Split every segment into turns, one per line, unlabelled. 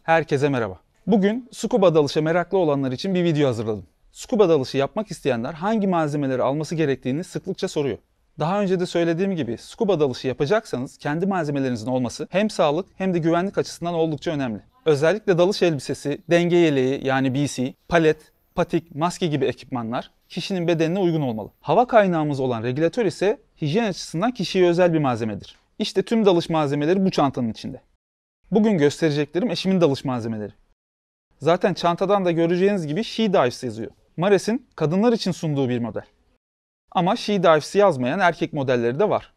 Herkese merhaba. Bugün scuba dalışa meraklı olanlar için bir video hazırladım. Scuba dalışı yapmak isteyenler hangi malzemeleri alması gerektiğini sıklıkça soruyor. Daha önce de söylediğim gibi scuba dalışı yapacaksanız kendi malzemelerinizin olması hem sağlık hem de güvenlik açısından oldukça önemli. Özellikle dalış elbisesi, denge yeleği yani BC, palet, patik, maske gibi ekipmanlar kişinin bedenine uygun olmalı. Hava kaynağımız olan regülatör ise hijyen açısından kişiye özel bir malzemedir. İşte tüm dalış malzemeleri bu çantanın içinde. Bugün göstereceklerim eşimin dalış malzemeleri. Zaten çantadan da göreceğiniz gibi She Dives yazıyor. Mares'in kadınlar için sunduğu bir model. Ama She Dives yazmayan erkek modelleri de var.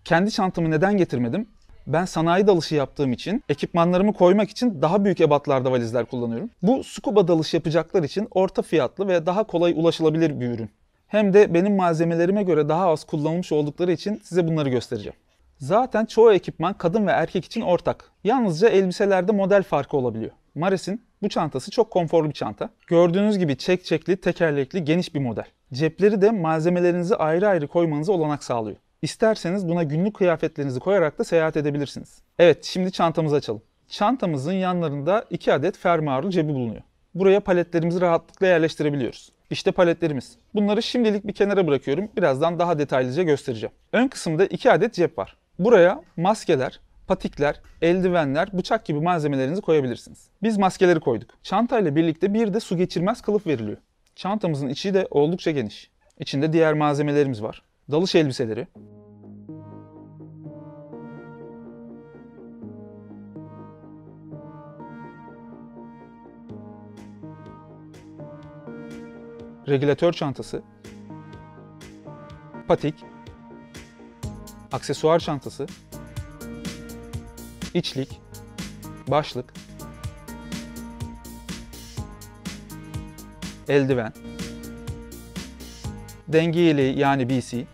Kendi çantamı neden getirmedim? Ben sanayi dalışı yaptığım için ekipmanlarımı koymak için daha büyük ebatlarda valizler kullanıyorum. Bu scuba dalış yapacaklar için orta fiyatlı ve daha kolay ulaşılabilir bir ürün. Hem de benim malzemelerime göre daha az kullanılmış oldukları için size bunları göstereceğim. Zaten çoğu ekipman kadın ve erkek için ortak. Yalnızca elbiselerde model farkı olabiliyor. Mares'in bu çantası çok konforlu bir çanta. Gördüğünüz gibi çekçekli, tekerlekli, geniş bir model. Cepleri de malzemelerinizi ayrı ayrı koymanıza olanak sağlıyor. İsterseniz buna günlük kıyafetlerinizi koyarak da seyahat edebilirsiniz. Evet, şimdi çantamızı açalım. Çantamızın yanlarında 2 adet fermuarlı cebi bulunuyor. Buraya paletlerimizi rahatlıkla yerleştirebiliyoruz. İşte paletlerimiz. Bunları şimdilik bir kenara bırakıyorum. Birazdan daha detaylıca göstereceğim. Ön kısımda 2 adet cep var. Buraya maskeler, patikler, eldivenler, bıçak gibi malzemelerinizi koyabilirsiniz. Biz maskeleri koyduk. Çantayla birlikte bir de su geçirmez kılıf veriliyor. Çantamızın içi de oldukça geniş. İçinde diğer malzemelerimiz var. Dalış elbiseleri, regülatör çantası, patik, aksesuar çantası, içlik, başlık, eldiven, denge yeleği yani BC,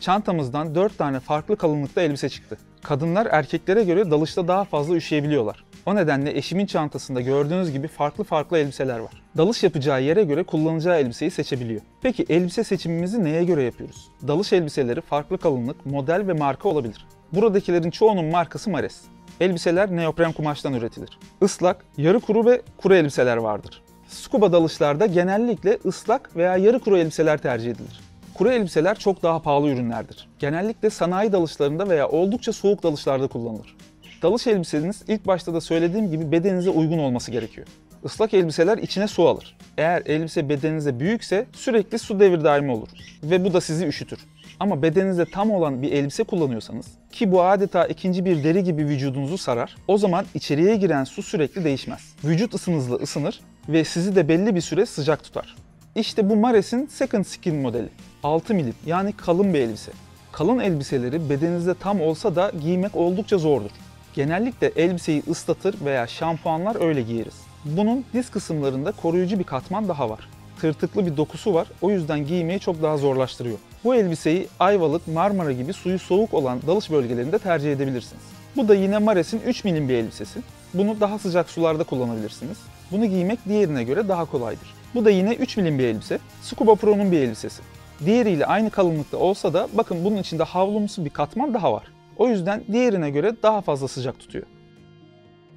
çantamızdan 4 tane farklı kalınlıkta elbise çıktı. Kadınlar erkeklere göre dalışta daha fazla üşüyebiliyorlar. O nedenle eşimin çantasında gördüğünüz gibi farklı elbiseler var. Dalış yapacağı yere göre kullanacağı elbiseyi seçebiliyor. Peki elbise seçimimizi neye göre yapıyoruz? Dalış elbiseleri farklı kalınlık, model ve marka olabilir. Buradakilerin çoğunun markası Mares. Elbiseler neopren kumaştan üretilir. Islak, yarı kuru ve kuru elbiseler vardır. Scuba dalışlarda genellikle ıslak veya yarı kuru elbiseler tercih edilir. Kuru elbiseler çok daha pahalı ürünlerdir. Genellikle sanayi dalışlarında veya oldukça soğuk dalışlarda kullanılır. Dalış elbiseniz ilk başta da söylediğim gibi bedeninize uygun olması gerekiyor. Islak elbiseler içine su alır. Eğer elbise bedeninize büyükse sürekli su devir daimi olur ve bu da sizi üşütür. Ama bedeninizde tam olan bir elbise kullanıyorsanız ki bu adeta ikinci bir deri gibi vücudunuzu sarar, o zaman içeriye giren su sürekli değişmez. Vücut ısınızla ısınır ve sizi de belli bir süre sıcak tutar. İşte bu Mares'in Second Skin modeli. 6 milim yani kalın bir elbise. Kalın elbiseleri bedeninizde tam olsa da giymek oldukça zordur. Genellikle elbiseyi ıslatır veya şampuanlar öyle giyeriz. Bunun diz kısımlarında koruyucu bir katman daha var. Tırtıklı bir dokusu var, o yüzden giymeyi çok daha zorlaştırıyor. Bu elbiseyi Ayvalık, Marmara gibi suyu soğuk olan dalış bölgelerinde tercih edebilirsiniz. Bu da yine Mares'in 3 milim bir elbisesi. Bunu daha sıcak sularda kullanabilirsiniz. Bunu giymek diğerine göre daha kolaydır. Bu da yine 3 milim bir elbise. Scuba Pro'nun bir elbisesi. Diğeriyle aynı kalınlıkta olsa da bakın bunun içinde havlumsu bir katman daha var. O yüzden diğerine göre daha fazla sıcak tutuyor.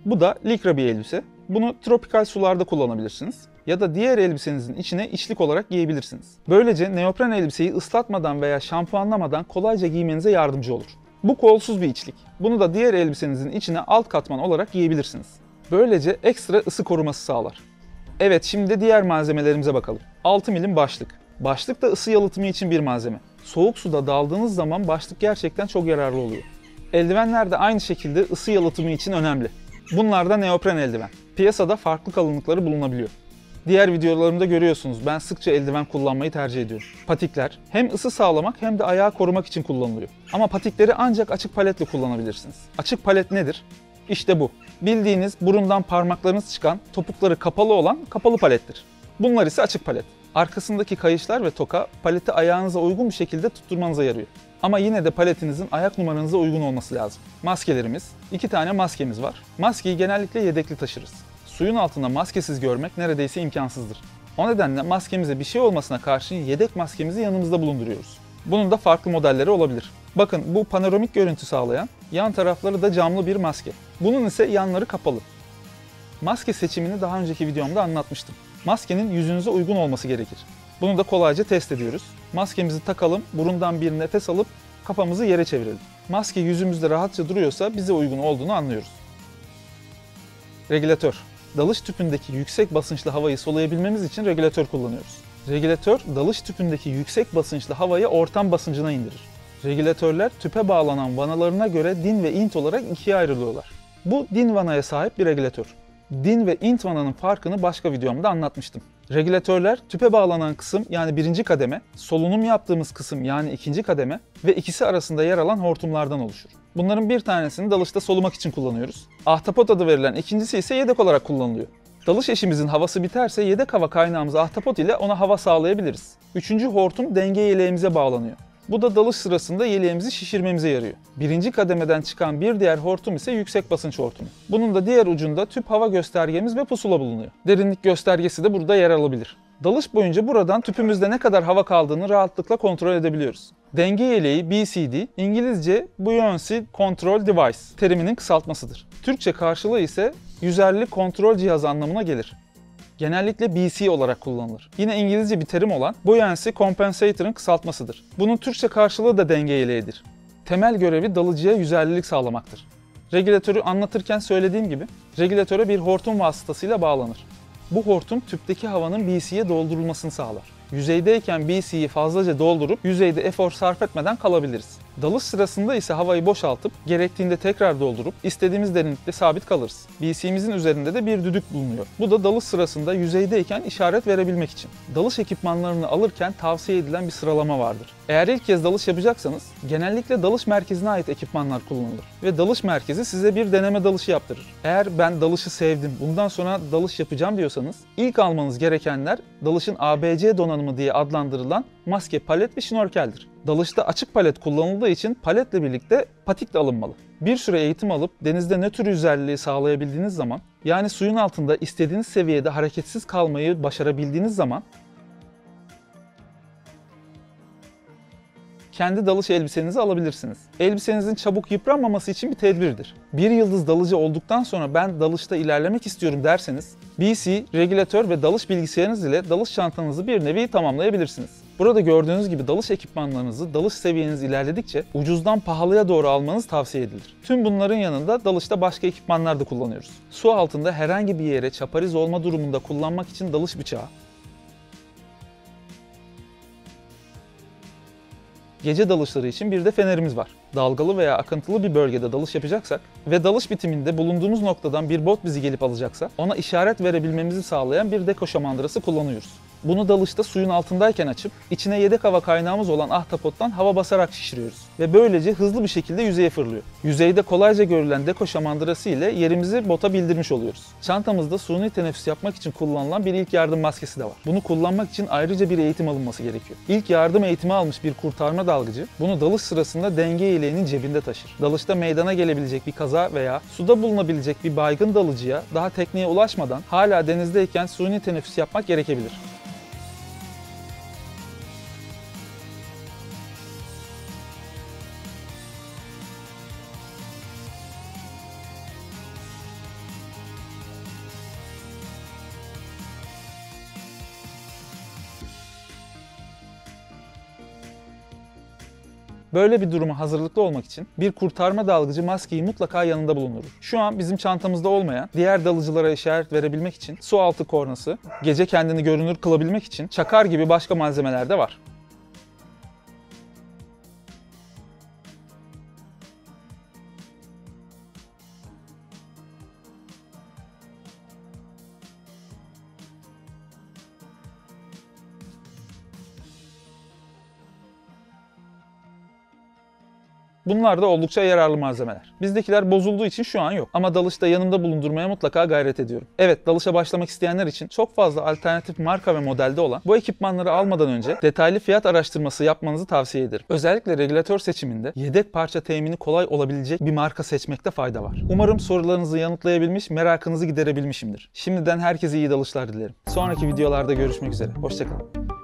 Bu da Lycra bir elbise. Bunu tropikal sularda kullanabilirsiniz. Ya da diğer elbisenizin içine içlik olarak giyebilirsiniz. Böylece neopren elbiseyi ıslatmadan veya şampuanlamadan kolayca giymenize yardımcı olur. Bu kolsuz bir içlik. Bunu da diğer elbisenizin içine alt katman olarak giyebilirsiniz. Böylece ekstra ısı koruması sağlar. Evet, şimdi de diğer malzemelerimize bakalım. 6 milim başlık. Başlık da ısı yalıtımı için bir malzeme. Soğuk suda daldığınız zaman başlık gerçekten çok yararlı oluyor. Eldivenler de aynı şekilde ısı yalıtımı için önemli. Bunlar da neopren eldiven. Piyasada farklı kalınlıkları bulunabiliyor. Diğer videolarımda görüyorsunuz, ben sıkça eldiven kullanmayı tercih ediyorum. Patikler hem ısı sağlamak hem de ayağı korumak için kullanılıyor. Ama patikleri ancak açık paletle kullanabilirsiniz. Açık palet nedir? İşte bu. Bildiğiniz burundan parmaklarınız çıkan, topukları kapalı olan kapalı palettir. Bunlar ise açık palet. Arkasındaki kayışlar ve toka paleti ayağınıza uygun bir şekilde tutturmanıza yarıyor. Ama yine de paletinizin ayak numaranıza uygun olması lazım. Maskelerimiz, 2 tane maskemiz var. Maskeyi genellikle yedekli taşırız. Suyun altında maskesiz görmek neredeyse imkansızdır. O nedenle maskemize bir şey olmasına karşın yedek maskemizi yanımızda bulunduruyoruz. Bunun da farklı modelleri olabilir. Bakın bu panoramik görüntü sağlayan, yan tarafları da camlı bir maske. Bunun ise yanları kapalı. Maske seçimini daha önceki videomda anlatmıştım. Maskenin yüzünüze uygun olması gerekir. Bunu da kolayca test ediyoruz. Maskemizi takalım, burundan bir nefes alıp kafamızı yere çevirelim. Maske yüzümüzde rahatça duruyorsa bize uygun olduğunu anlıyoruz. Regülatör. Dalış tüpündeki yüksek basınçlı havayı soluyabilmemiz için regülatör kullanıyoruz. Regülatör, dalış tüpündeki yüksek basınçlı havayı ortam basıncına indirir. Regülatörler tüpe bağlanan vanalarına göre DIN ve INT olarak ikiye ayrılıyorlar. Bu DIN vanaya sahip bir regülatör. DIN ve INT vananın farkını başka videomda anlatmıştım. Regülatörler tüpe bağlanan kısım yani birinci kademe, solunum yaptığımız kısım yani ikinci kademe ve ikisi arasında yer alan hortumlardan oluşur. Bunların bir tanesini dalışta solumak için kullanıyoruz. Ahtapot adı verilen ikincisi ise yedek olarak kullanılıyor. Dalış eşimizin havası biterse yedek hava kaynağımız ahtapot ile ona hava sağlayabiliriz. Üçüncü hortum denge yeleğimize bağlanıyor. Bu da dalış sırasında yeleğimizi şişirmemize yarıyor. Birinci kademeden çıkan bir diğer hortum ise yüksek basınç hortumu. Bunun da diğer ucunda tüp hava göstergemiz ve pusula bulunuyor. Derinlik göstergesi de burada yer alabilir. Dalış boyunca buradan tüpümüzde ne kadar hava kaldığını rahatlıkla kontrol edebiliyoruz. Denge yeleği BCD, İngilizce Buoyancy Control Device teriminin kısaltmasıdır. Türkçe karşılığı ise yüzerli kontrol cihazı anlamına gelir. Genellikle BC olarak kullanılır. Yine İngilizce bir terim olan Buoyancy Compensator'ın kısaltmasıdır. Bunun Türkçe karşılığı da denge yeleğidir. Temel görevi dalıcıya yüzerlilik sağlamaktır. Regülatörü anlatırken söylediğim gibi regülatöre bir hortum vasıtasıyla bağlanır. Bu hortum tüpteki havanın BC'ye doldurulmasını sağlar. Yüzeydeyken BC'yi fazlaca doldurup yüzeyde efor sarf etmeden kalabiliriz. Dalış sırasında ise havayı boşaltıp gerektiğinde tekrar doldurup istediğimiz derinlikte sabit kalırız. BC'mizin üzerinde de bir düdük bulunuyor. Bu da dalış sırasında yüzeydeyken işaret verebilmek için. Dalış ekipmanlarını alırken tavsiye edilen bir sıralama vardır. Eğer ilk kez dalış yapacaksanız genellikle dalış merkezine ait ekipmanlar kullanılır ve dalış merkezi size bir deneme dalışı yaptırır. Eğer ben dalışı sevdim, bundan sonra dalış yapacağım diyorsanız ilk almanız gerekenler dalışın ABC donanımı diye adlandırılan maske, palet ve şnorkeldir. Dalışta açık palet kullanıldığı için paletle birlikte patik de alınmalı. Bir süre eğitim alıp denizde nötr yüzerliliği sağlayabildiğiniz zaman, yani suyun altında istediğiniz seviyede hareketsiz kalmayı başarabildiğiniz zaman kendi dalış elbisenizi alabilirsiniz. Elbisenizin çabuk yıpranmaması için bir tedbirdir. Bir yıldız dalıcı olduktan sonra ben dalışta ilerlemek istiyorum derseniz, BC, regülatör ve dalış bilgisayarınız ile dalış çantanızı bir nevi tamamlayabilirsiniz. Burada gördüğünüz gibi dalış ekipmanlarınızı dalış seviyeniz ilerledikçe ucuzdan pahalıya doğru almanız tavsiye edilir. Tüm bunların yanında dalışta başka ekipmanlar da kullanıyoruz. Su altında herhangi bir yere çapariz olma durumunda kullanmak için dalış bıçağı, gece dalışları için bir de fenerimiz var. Dalgalı veya akıntılı bir bölgede dalış yapacaksak ve dalış bitiminde bulunduğumuz noktadan bir bot bizi gelip alacaksa ona işaret verebilmemizi sağlayan bir deko şamandırası kullanıyoruz. Bunu dalışta suyun altındayken açıp içine yedek hava kaynağımız olan ahtapottan hava basarak şişiriyoruz ve böylece hızlı bir şekilde yüzeye fırlıyor. Yüzeyde kolayca görülen deko şamandırası ile yerimizi bota bildirmiş oluyoruz. Çantamızda suni teneffüs yapmak için kullanılan bir ilk yardım maskesi de var. Bunu kullanmak için ayrıca bir eğitim alınması gerekiyor. İlk yardım eğitimi almış bir kurtarma dalgıcı bunu dalış sırasında denge yeleğinin cebinde taşır. Dalışta meydana gelebilecek bir kaza veya suda bulunabilecek bir baygın dalıcıya daha tekneye ulaşmadan hala denizdeyken suni teneffüs yapmak gerekebilir. Böyle bir duruma hazırlıklı olmak için bir kurtarma dalgıcı maskeyi mutlaka yanında bulundurur. Şu an bizim çantamızda olmayan, diğer dalıcılara işaret verebilmek için su altı kornası, gece kendini görünür kılabilmek için çakar gibi başka malzemeler de var. Bunlar da oldukça yararlı malzemeler. Bizdekiler bozulduğu için şu an yok. Ama dalışta yanımda bulundurmaya mutlaka gayret ediyorum. Evet, dalışa başlamak isteyenler için çok fazla alternatif marka ve modelde olan bu ekipmanları almadan önce detaylı fiyat araştırması yapmanızı tavsiye ederim. Özellikle regülatör seçiminde yedek parça temini kolay olabilecek bir marka seçmekte fayda var. Umarım sorularınızı yanıtlayabilmiş, merakınızı giderebilmişimdir. Şimdiden herkese iyi dalışlar dilerim. Sonraki videolarda görüşmek üzere. Hoşça kalın.